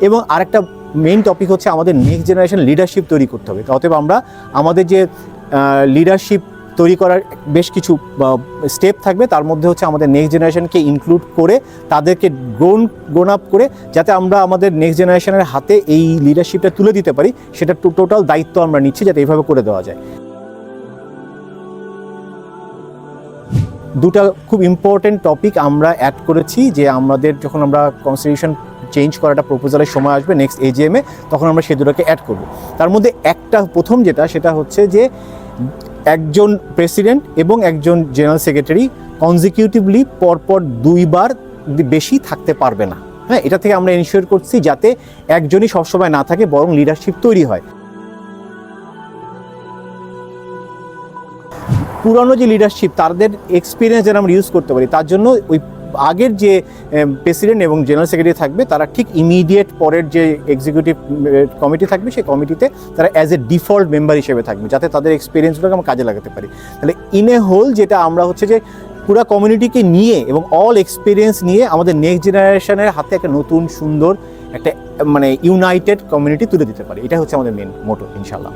এবং আরেকটা main topic হচ্ছে আমাদের নেক্সট জেনারেশন লিডারশিপ তৈরি করতে হবে। অতএব আমরা আমাদের যে লিডারশিপ তৈরি করার বেশ কিছু স্টেপ থাকবে, তার মধ্যে হচ্ছে আমাদের নেক্সট জেনারেশনকে ইনক্লুড করে তাদেরকে গ্রোন আপ করে যাতে আমরা আমাদের নেক্সট জেনারেশনের হাতে এই লিডারশিপটা তুলে দিতে পারি, সেটা টোটাল দায়িত্ব আমরা নিচ্ছি যাতে এইভাবে করে দেওয়া যায়। দুটা খুব ইম্পর্টেন্ট টপিক আমরা অ্যাড করেছি, যে আমাদের যখন আমরা কনস্টিটিউশন চেঞ্জ করাটা প্রপোজালের সময় আসবে নেক্সট এজিএমে, তখন আমরা সেই দুটোকে অ্যাড করব। তার মধ্যে একটা প্রথম সেটা হচ্ছে যে একজন প্রেসিডেন্ট এবং একজন জেনারেল সেক্রেটারি কনজিকিউটিভলি পরপর 2 বার বেশি থাকতে পারবে না। হ্যাঁ, এটা থেকে আমরা এনশিওর করছি যাতে একজনই সবসময় না থাকে, বরং লিডারশিপ তৈরি হয়। পুরনো যে লিডারশিপ, তাদের এক্সপিরিয়েন্স যেন আমরা ইউজ করতে পারি, তার জন্য ওই আগের যে প্রেসিডেন্ট এবং জেনারেল সেক্রেটারি থাকবে, তারা ঠিক ইমিডিয়েট পরের যে এক্সিকিউটিভ কমিটি থাকবে সেই কমিটিতে তারা অ্যাজ এ ডিফল্ট মেম্বার হিসেবে থাকবে, যাতে তাদের এক্সপিরিয়েন্সগুলোকে আমরা কাজে লাগাতে পারি। তাহলে ইন এ হোল যেটা আমরা হচ্ছে যে পুরো কমিউনিটিকে নিয়ে এবং অল এক্সপিরিয়েন্স নিয়ে আমাদের নেক্সট জেনারেশনের হাতে একটা নতুন সুন্দর একটা ইউনাইটেড কমিউনিটি তুলে দিতে পারি। এটা হচ্ছে আমাদের মেন মোটো, ইনশাআল্লাহ।